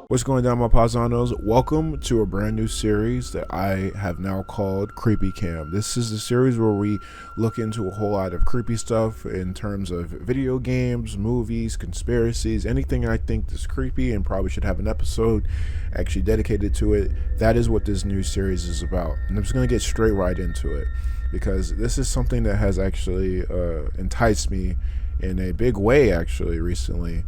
What's going down, my paisanos? Welcome to a brand new series that I have now called KreepyKam. This is the series where we look into a whole lot of creepy stuff in terms of video games, movies, conspiracies, anything I think is creepy and probably should have an episode actually dedicated to it. That is what this new series is about. And I'm just going to get straight right into it because this is something that has actually enticed me in a big way actually recently.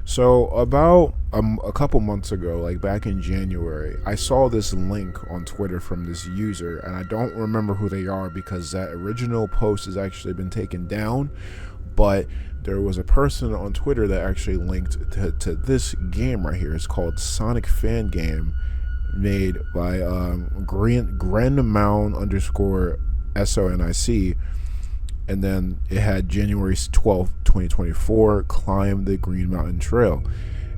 So about a couple months ago, like back in January, I saw this link on Twitter from this user, and I don't remember who they are because that original post has actually been taken down, but there was a person on Twitter that actually linked to this game right here. It's called Sonic fangame, made by Grandmound_Sonic, and then it had January 12th, 2024, climb the Green Mountain Trail.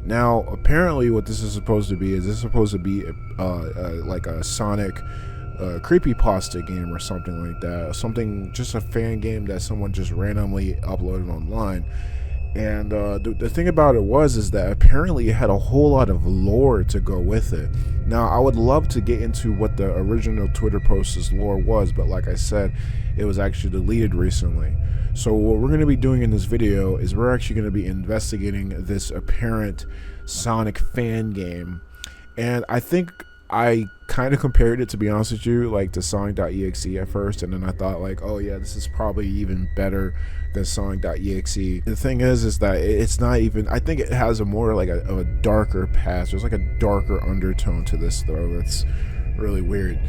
Now, apparently what this is supposed to be like a Sonic creepypasta game or something like that. Just a fan game that someone just randomly uploaded online. And the thing about it is that apparently it had a whole lot of lore to go with it. Now, I would love to get into what the original Twitter post's lore was, but like I said, it was actually deleted recently. So what we're going to be doing in this video is we're actually going to be investigating this apparent Sonic fan game. And I think I kind of compared it, to be honest with you, like to Sonic.exe at first, and then I thought like, oh yeah, this is probably even better than Sonic.exe. The thing is that it's not even, I think it has a more like a darker past. There's like a darker undertone to this though. It's really weird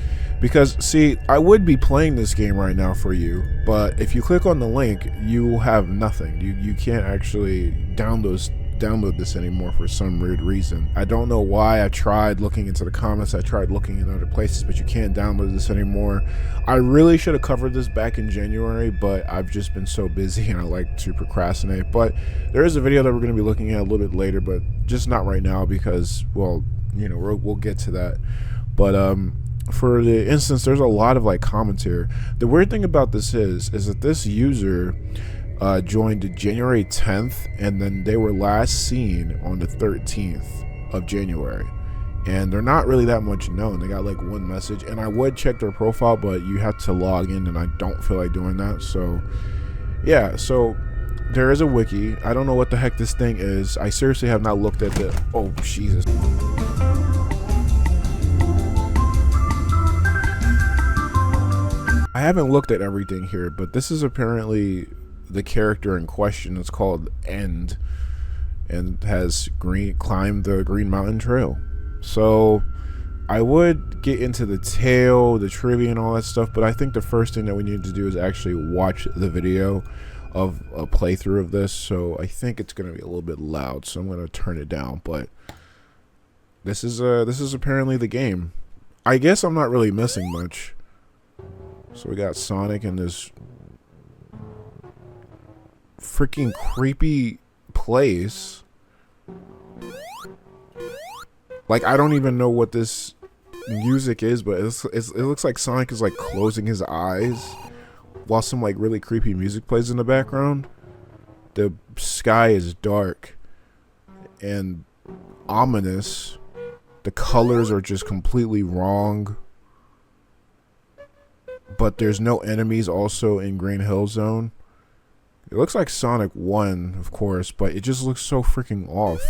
because see, I would be playing this game right now for you, but if you click on the link, you will have nothing. You can't actually download this anymore for some weird reason. I don't know why. I tried looking into the comments, I tried looking in other places, but you can't download this anymore. I really should have covered this back in January, but I've just been so busy and I like to procrastinate. But there is a video that we're going to be looking at a little bit later, but just not right now because, well, you know, we'll get to that. But for the instance, there's a lot of like commentary. The weird thing about this is that this user joined January 10th, and then they were last seen on the 13th of January, and they're not really that much known. They got like one message, and I would check their profile, but you have to log in, and I don't feel like doing that. So yeah, so there is a wiki. I don't know what the heck this thing is. I seriously have not looked at the, oh Jesus. I haven't looked at everything here, but this is apparently the character in question. Is called End and has climbed the Green Mountain Trail. So I would get into the tale, the trivia and all that stuff, but I think the first thing that we need to do is actually watch the video of a playthrough of this. So I think it's going to be a little bit loud, so I'm going to turn it down, but this is apparently the game. I guess I'm not really missing much. So we got Sonic in this freaking creepy place. Like, I don't even know what this music is, but it looks like Sonic is like closing his eyes while some like really creepy music plays in the background. The sky is dark and ominous. The colors are just completely wrong. But there's no enemies also in Green Hill Zone. It looks like Sonic 1, of course, but it just looks so freaking off.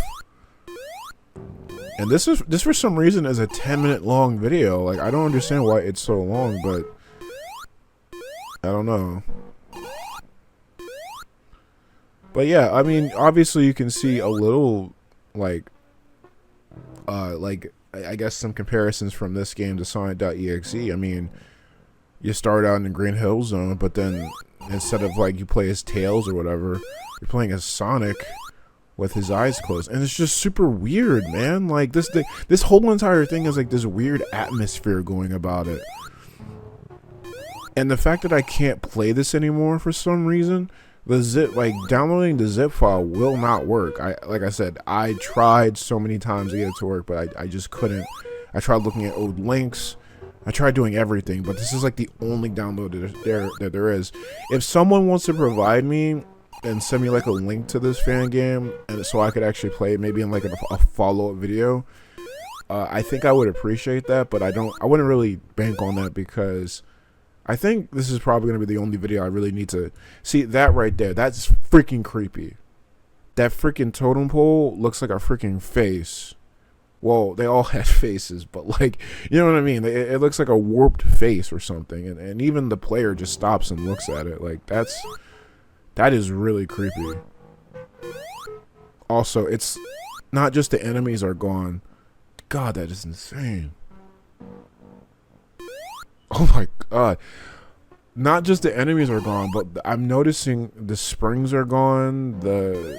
And this for some reason is a 10-minute long video. Like, I don't understand why it's so long, but I don't know. But yeah, I mean, obviously you can see a little like I guess some comparisons from this game to Sonic.exe. I mean, you start out in the Green Hill Zone, but then instead of like you play as Tails or whatever, you're playing as Sonic with his eyes closed, and it's just super weird, man. Like this whole entire thing is like this weird atmosphere going about it, and the fact that I can't play this anymore for some reason, downloading the zip file will not work. Like I said, I tried so many times to get it to work, but I just couldn't. I tried looking at old links. I tried doing everything, but this is like the only download that there is. If someone wants to provide me and send me like a link to this fan game, and so I could actually play it maybe in like a follow-up video, I think I would appreciate that. But I wouldn't really bank on that, because I think this is probably going to be the only video I really need to see. That right there, that's freaking creepy. That freaking totem pole looks like a freaking face. Well, they all had faces, but like, you know what I mean? It looks like a warped face or something. And even the player just stops and looks at it. Like, that is really creepy. Also, it's not just the enemies are gone. God, that is insane. Oh my God. Not just the enemies are gone, but I'm noticing the springs are gone. The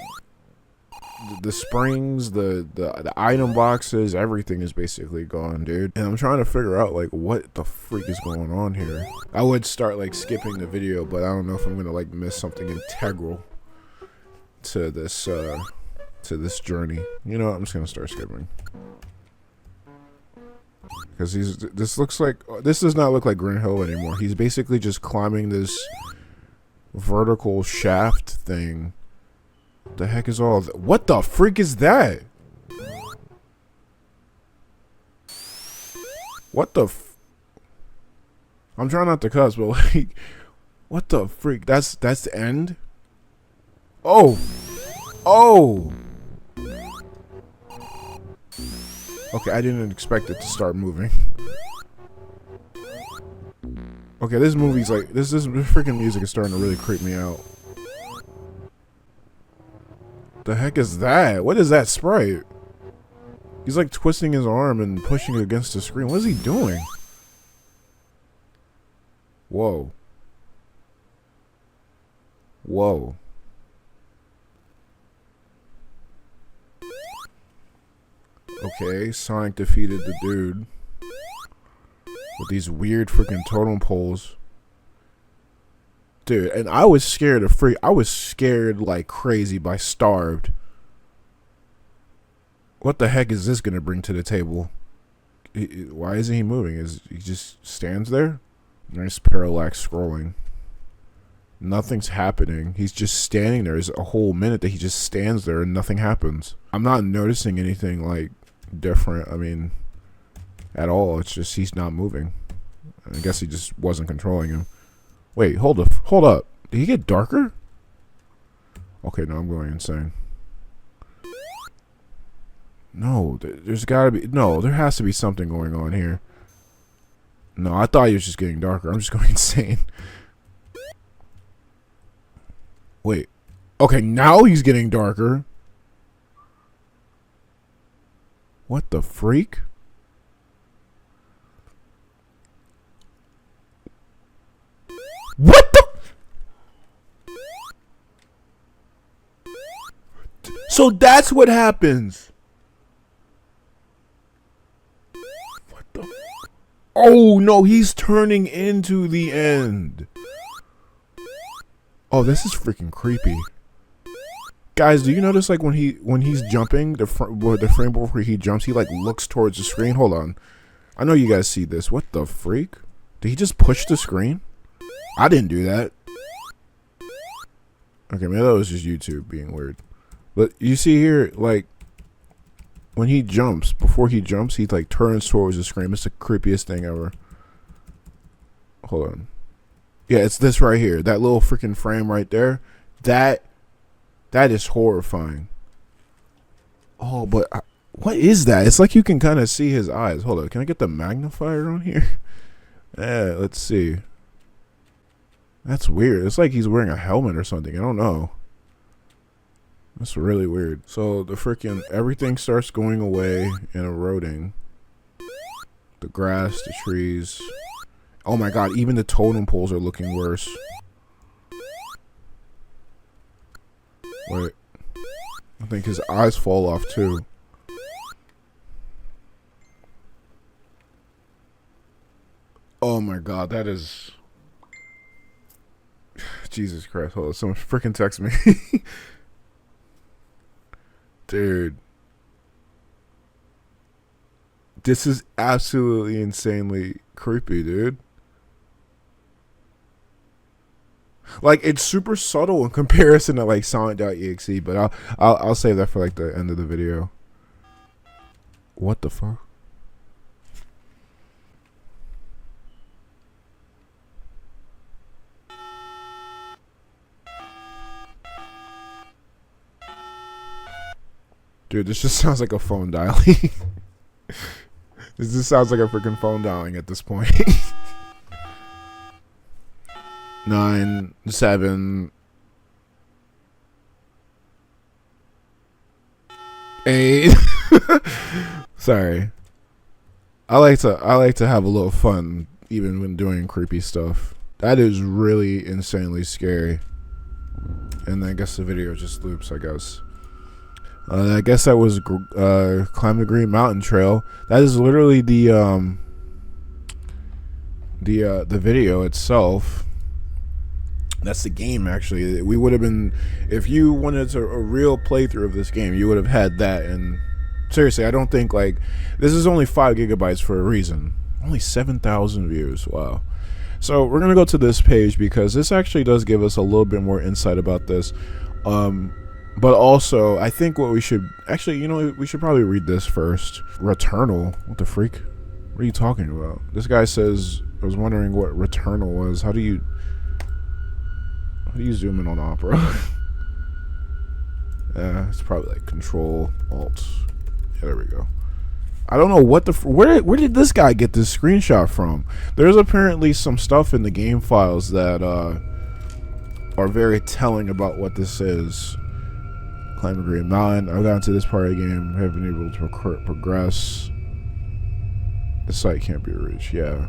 springs, the item boxes, everything is basically gone, dude. And I'm trying to figure out like what the freak is going on here. I would start like skipping the video, but I don't know if I'm gonna like miss something integral to this journey. You know what? I'm just gonna start skipping, because this does not look like Green Hill anymore. He's basically just climbing this vertical shaft thing. The heck is all that? What the freak is that? What the I'm trying not to cuss, but like, what the freak? That's the end? Oh. Oh. Okay, I didn't expect it to start moving. Okay, this movie's like, this freaking music is starting to really creep me out. The heck is that? What is that sprite? He's like twisting his arm and pushing it against the screen. What is he doing? Whoa. Whoa. Okay, Sonic defeated the dude with these weird freaking totem poles. Dude, and I was scared of I was scared like crazy by Starved. What the heck is this gonna bring to the table? Why isn't he moving? He just stands there? Nice parallax scrolling. Nothing's happening. He's just standing there. There's a whole minute that he just stands there and nothing happens. I'm not noticing anything like different. I mean, at all. It's just he's not moving. I guess he just wasn't controlling him. Wait, hold up. Did he get darker? Okay, no, I'm going insane. No, there's gotta be, no, there has to be something going on here. No, I thought he was just getting darker. I'm just going insane. Wait. Okay, now he's getting darker. What the freak? What the? So that's what happens. What the? Oh no, he's turning into the end. Oh, this is freaking creepy. Guys, do you notice like when he's jumping, the frame before he jumps, he like looks towards the screen? Hold on. I know you guys see this. What the freak? Did he just push the screen? I didn't do that. Okay, maybe that was just YouTube being weird. But you see here, like, when he jumps, before he jumps, he like turns towards the screen. It's the creepiest thing ever. Hold on. Yeah, it's this right here. That little freaking frame right there. That is horrifying. Oh, but what is that? It's like you can kind of see his eyes. Hold on. Can I get the magnifier on here? Yeah, let's see. That's weird. It's like he's wearing a helmet or something. I don't know. That's really weird. So the freaking everything starts going away and eroding. The grass, the trees. Oh my god, even the totem poles are looking worse. Wait. I think his eyes fall off too. Oh my god, that is... Jesus Christ, hold on. Someone freaking text me. Dude. This is absolutely insanely creepy, dude. Like, it's super subtle in comparison to like Sonic.exe, but I'll save that for like the end of the video. What the fuck? Dude, this just sounds like a phone dialing. This just sounds like a freaking phone dialing at this point. 9, 7, 8. Sorry. I like to have a little fun even when doing creepy stuff. That is really insanely scary. And I guess the video just loops, I guess. I guess that was Climb the Green Mountain Trail. That is literally the video itself. That's the game, actually. We would have been, if you wanted a real playthrough of this game, you would have had that. And seriously, I don't think, like, this is only 5 gigabytes for a reason. Only 7,000 views. Wow. So we're gonna go to this page because this actually does give us a little bit more insight about this. But also, I think what we should actually, you know, we should probably read this first. Returnal. What the freak? What are you talking about? This guy says, I was wondering what Returnal was. How do you zoom in on Opera? Yeah, it's probably like Control Alt. Yeah, there we go. I don't know what the where did this guy get this screenshot from? There's apparently some stuff in the game files that are very telling about what this is. Climb a Green Mountain. I got into this part of the game. Have been able to progress. The site can't be reached. Yeah.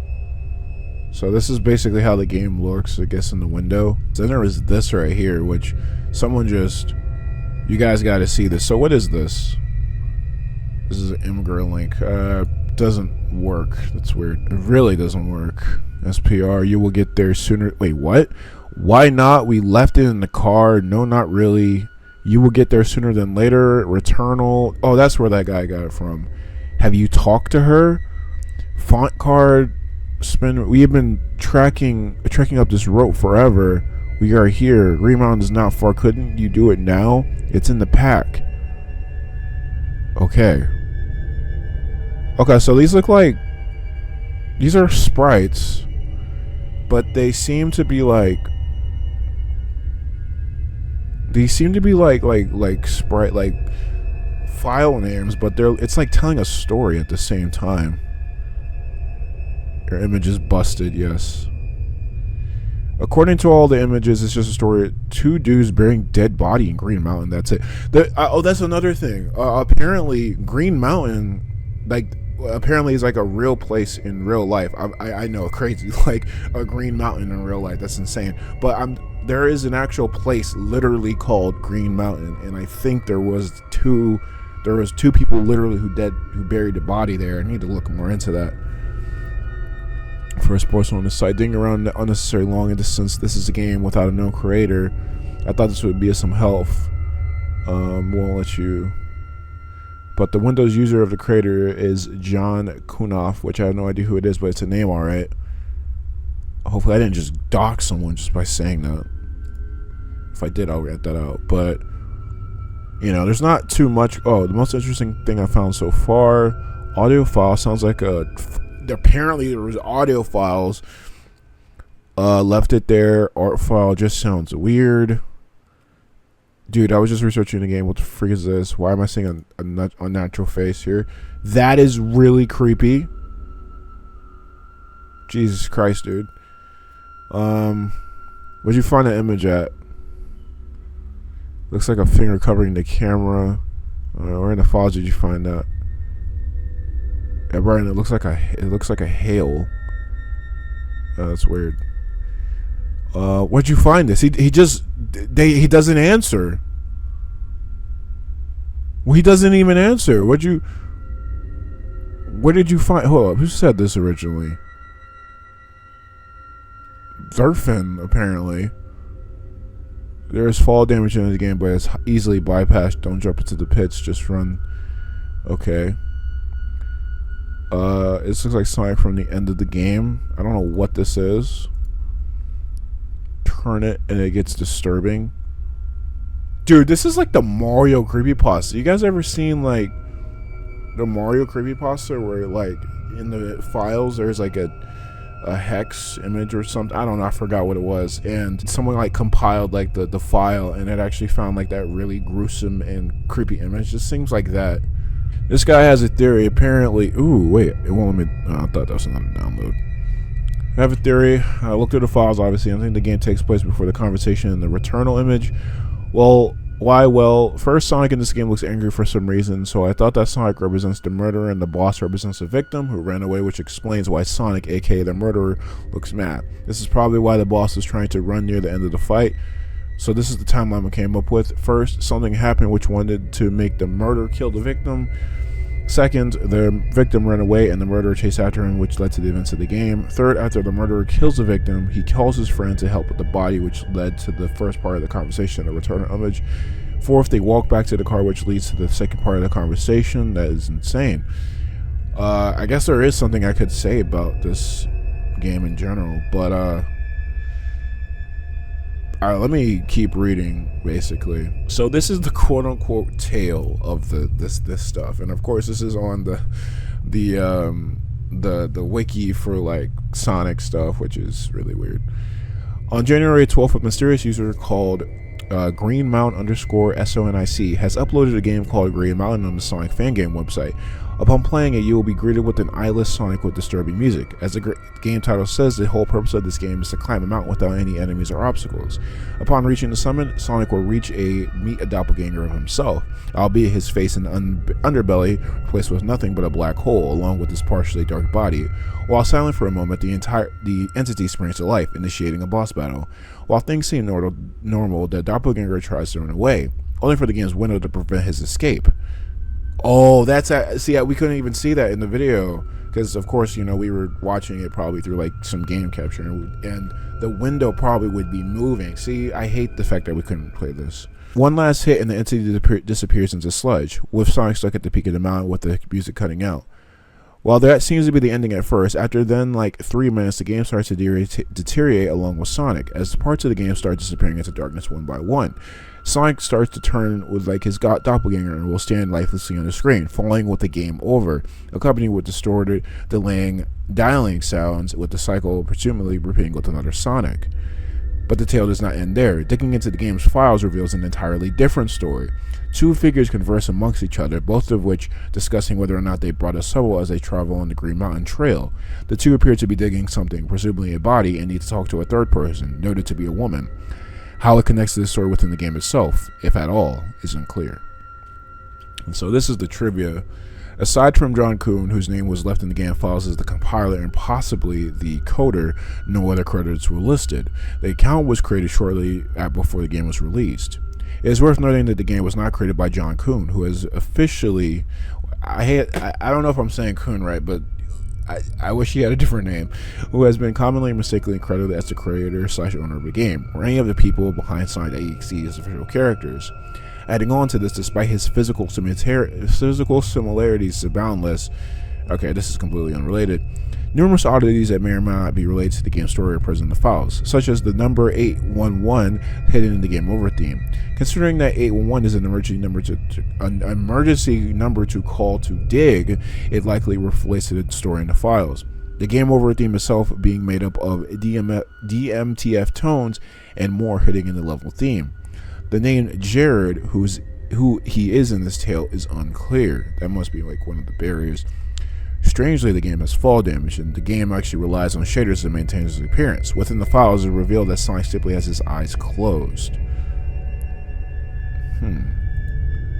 So this is basically how the game looks, I guess, in the window. Then there is this right here, which someone just... You guys got to see this. So what is this? This is an immigrant link. Doesn't work. That's weird. It really doesn't work. SPR, you will get there sooner. Wait, what? Why not? We left it in the car. No, not really. You will get there sooner than later. Returnal. Oh, that's where that guy got it from. Have you talked to her? Font card. Spin. We have been trekking up this rope forever. We are here. Green Mountain is not far. Couldn't you do it now? It's in the pack. Okay. Okay, so these look like... These are sprites. But they seem to be like... These seem to be like sprite, like file names, but it's like telling a story at the same time. Your image is busted, yes. According to all the images, it's just a story. 2 dudes burying dead body in Green Mountain. That's it. Oh, that's another thing. Apparently, Green Mountain, like, apparently is like a real place in real life. I know, crazy, like a Green Mountain in real life. That's insane. But there is an actual place literally called Green Mountain, and I think there was two people literally who buried a body there. I need to look more into that. First person on the site, digging around unnecessary long and distance. This is a game without a known creator. I thought this would be some help. Won't let you. But the Windows user of the creator is John Kunoff, which I have no idea who it is, but it's a name, all right. Hopefully I didn't just dox someone just by saying that. If I did, I'll get that out. But, you know, there's not too much. Oh, the most interesting thing I found so far, audio file sounds like apparently there was audio files. Left it there. Art file just sounds weird. Dude, I was just researching the game. What the freak is this? Why am I seeing a unnatural face here? That is really creepy. Jesus Christ, dude. Where'd you find the image at? Looks like a finger covering the camera. Where in the files did you find that? Yeah, Brian, it looks like a hail. That's weird. Where'd you find this? He doesn't answer. Well, he doesn't even answer. Where did you find? Hold up, who said this originally? Zerfin, apparently. There is fall damage in the game, but it's easily bypassed. Don't jump into the pits, just run. Okay. This looks like Sonic from the end of the game. I don't know what this is. turn it and it gets disturbing. Dude, this is like the Mario creepypasta. You guys ever seen like the Mario creepypasta where like in the files there's like a hex image or something? I don't know, I forgot what it was, and someone like compiled like the file and it actually found like that really gruesome and creepy image. It seems like that. This guy has a theory apparently. Ooh, wait, it won't let me. I thought that was another download. I have a theory. I looked through the files, obviously. I think the game takes place before the conversation in the Returnal image. Well, why? Well, first, Sonic in this game looks angry for some reason, so I thought that Sonic represents the murderer and the boss represents the victim who ran away, which explains why Sonic, aka the murderer, looks mad. This is probably why the boss was trying to run near the end of the fight. So this is the timeline I came up with. First, something happened which wanted to make the murderer kill the victim. Second, the victim ran away and the murderer chased after him, which led to the events of the game. Third, after the murderer kills the victim, he calls his friend to help with the body, which led to the first part of the conversation, the return image. Fourth, they walk back to the car, which leads to the second part of the conversation. That is insane. I guess there is something I could say about this game in general, but let me keep reading, basically. So this is the quote-unquote tale of this stuff, and of course this is on the wiki for like Sonic stuff, which is really weird. On January 12th, a mysterious user called greenmount_SONIC has uploaded a game called Green Mountain on the Sonic fangame website. Upon playing it, you will be greeted with an eyeless Sonic with disturbing music. As the game title says, the whole purpose of this game is to climb a mountain without any enemies or obstacles. Upon reaching the summit, Sonic will meet a doppelganger of himself, albeit his face and underbelly replaced with nothing but a black hole, along with his partially dark body. While silent for a moment, the entity springs to life, initiating a boss battle. While things seem normal, the doppelganger tries to run away, only for the game's window to prevent his escape. Oh, see, we couldn't even see that in the video because, of course, you know, we were watching it probably through like some game capture, and the window probably would be moving. See, I hate the fact that we couldn't play this. One last hit, and the entity disappears into sludge, with Sonic stuck at the peak of the mountain with the music cutting out. While that seems to be the ending at first, after then like 3 minutes, the game starts to deteriorate along with Sonic, as parts of the game start disappearing into darkness one by one. Sonic starts to turn with like his doppelganger and will stand lifelessly on the screen, falling with the game over, accompanied with distorted, delaying, dialing sounds, with the cycle presumably repeating with another Sonic. But the tale does not end there. Digging into the game's files reveals an entirely different story. Two figures converse amongst each other, both of which discussing whether or not they brought a soul as they travel on the Green Mountain Trail. The two appear to be digging something, presumably a body, and need to talk to a third person, noted to be a woman. How it connects to the story within the game itself, if at all, is unclear. And so this is the trivia. Aside from John Kuhn, whose name was left in the game files as the compiler and possibly the coder, no other credits were listed. The account was created shortly before the game was released. It is worth noting that the game was not created by John Kuhn, who is officially, I don't know if I'm saying Kuhn right, but I wish he had a different name, who has been commonly mistakenly credited as the creator/owner of the game, or any of the people behind Sonic.exe as official characters. Adding on to this, despite his physical similarities to Boundless, okay, this is completely unrelated, numerous oddities that may or may not be related to the game's story are present in the files, such as the number 811 hidden in the Game Over theme. Considering that 811 is an emergency number to call to dig, it likely relates to the story in the files. The Game Over theme itself being made up of DMTF tones and more hitting in the level theme. The name Jared, who he is in this tale, is unclear. That must be like one of the barriers. Strangely, the game has fall damage, and the game actually relies on shaders to maintain his appearance. Within the files, it revealed that Sonic simply has his eyes closed.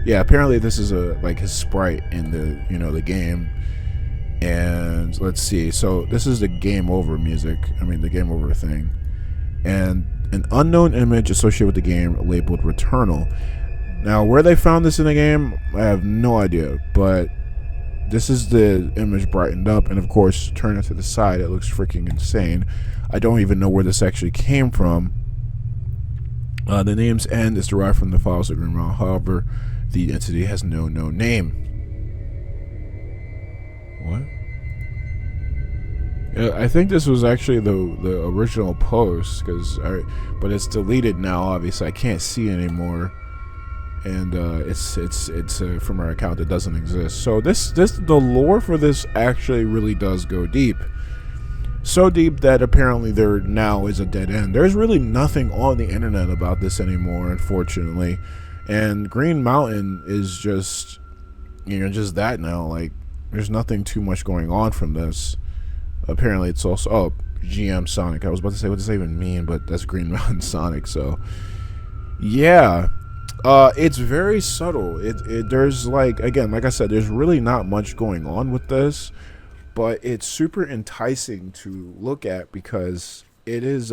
Yeah, apparently this is like his sprite in the game. And let's see. So this is the Game Over music. The Game Over thing, and an unknown image associated with the game labeled Returnal. Now, where they found this in the game, I have no idea, but this is the image brightened up, and of course, turn it to the side, it looks freaking insane. I don't even know where this actually came from. The name's end is derived from the files of Green Mountain. However, the entity has no name. What? I think this was actually the original post, but it's deleted now. Obviously, I can't see it anymore, and it's from our account that doesn't exist. So the lore for this actually really does go deep. So deep that apparently there now is a dead end. There's really nothing on the internet about this anymore, unfortunately. And Green Mountain is just, just that now. Like, there's nothing too much going on from this. Apparently it's also, GM Sonic. I was about to say, what does that even mean? But that's Green Mountain Sonic, so. Yeah. It's very subtle. There's, like, again, like I said, there's really not much going on with this. But it's super enticing to look at because it is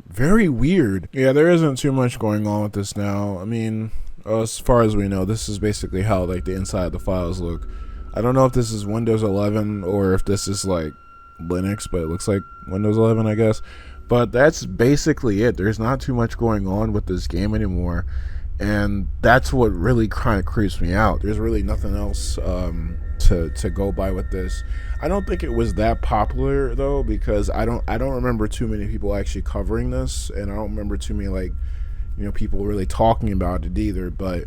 very weird. Yeah, there isn't too much going on with this now. I mean, as far as we know, this is basically how like the inside of the files look. I don't know if this is Windows 11 or if this is like Linux, but it looks like Windows 11, I guess. But that's basically it. There's not too much going on with this game anymore. And that's what really kind of creeps me out. There's really nothing else to go by with this. I don't think it was that popular though, because I don't remember too many people actually covering this, and I don't remember too many people really talking about it either. But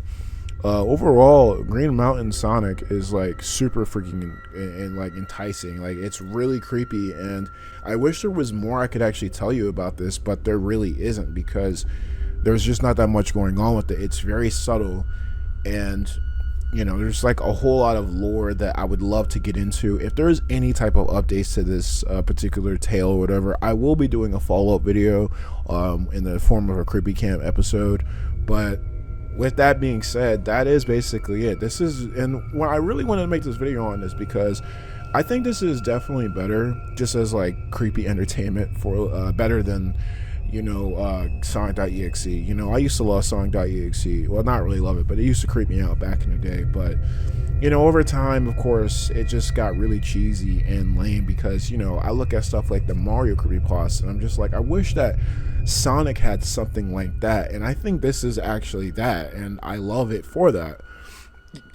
overall, Green Mountain Sonic is like super freaking and like enticing. Like, it's really creepy, and I wish there was more I could actually tell you about this, but there really isn't, because there's just not that much going on with it. It's very subtle, and there's like a whole lot of lore that I would love to get into. If there's any type of updates to this particular tale or whatever, I will be doing a follow-up video in the form of a KreepyKam episode. But with that being said, that is basically it. And what I really wanted to make this video on is because I think this is definitely better, just as like creepy entertainment, for better than Sonic.exe. I used to love Sonic.exe. Well, not really love it, but it used to creep me out back in the day. But over time, of course, it just got really cheesy and lame, because I look at stuff like the Mario creepypasta and I'm just like, I wish that Sonic had something like that. And I think this is actually that, and I love it for that.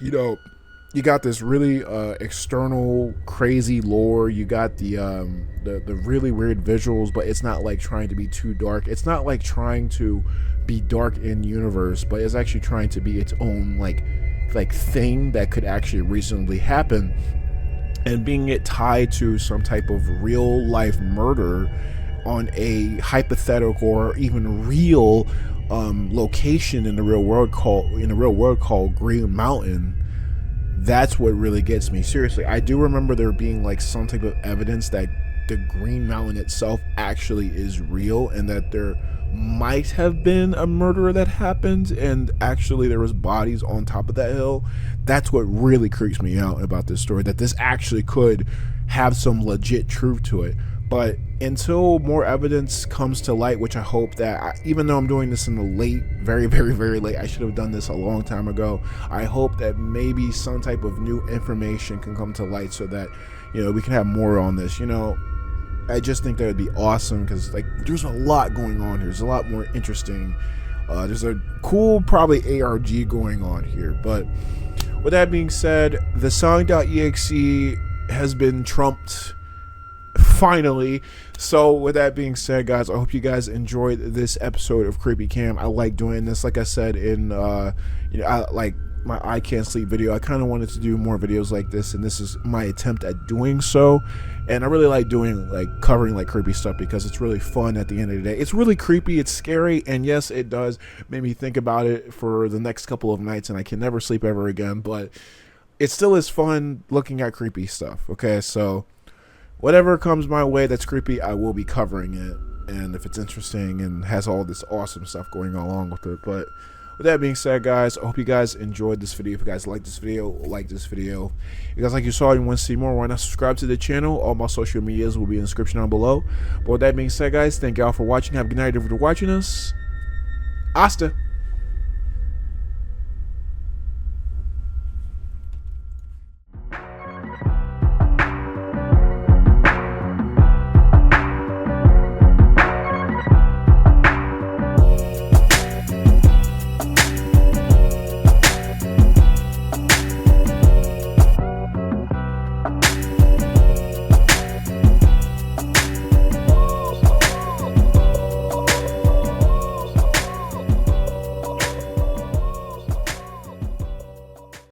You got this really external crazy lore. You got the really weird visuals, but it's not like trying to be too dark. It's not like trying to be dark in universe, but it's actually trying to be its own like thing that could actually reasonably happen, and being it tied to some type of real life murder on a hypothetical or even real location in the real world called Green Mountain. That's what really gets me. Seriously, I do remember there being like some type of evidence that the Green Mountain itself actually is real, and that there might have been a murder that happened, and actually there was bodies on top of that hill. That's what really creeps me out about this story, that this actually could have some legit truth to it. But until more evidence comes to light, which I hope that, even though I'm doing this in the late, very, very, very late, I should have done this a long time ago. I hope that maybe some type of new information can come to light so that, we can have more on this. I just think that would be awesome, because like there's a lot going on here. There's a lot more interesting. There's a cool probably ARG going on here. But with that being said, the Sonic.exe has been trumped finally. So with that being said, guys, I hope you guys enjoyed this episode of KreepyKam. I like doing this. Like I said in I like my I Can't Sleep video, I kind of wanted to do more videos like this, and this is my attempt at doing so. And I really like doing covering creepy stuff, because it's really fun at the end of the day. It's really creepy, it's scary, and yes, it does make me think about it for the next couple of nights, and I can never sleep ever again. But it still is fun looking at creepy stuff. Okay, so whatever comes my way that's creepy, I will be covering it, and if it's interesting and has all this awesome stuff going along with it. But with that being said, guys, I hope you guys enjoyed this video. If you guys liked this video, like this video. If you guys like you saw and want to see more, why not subscribe to the channel? All my social medias will be in the description down below. But with that being said, guys, thank y'all for watching. Have a good night if you're watching us. Hasta.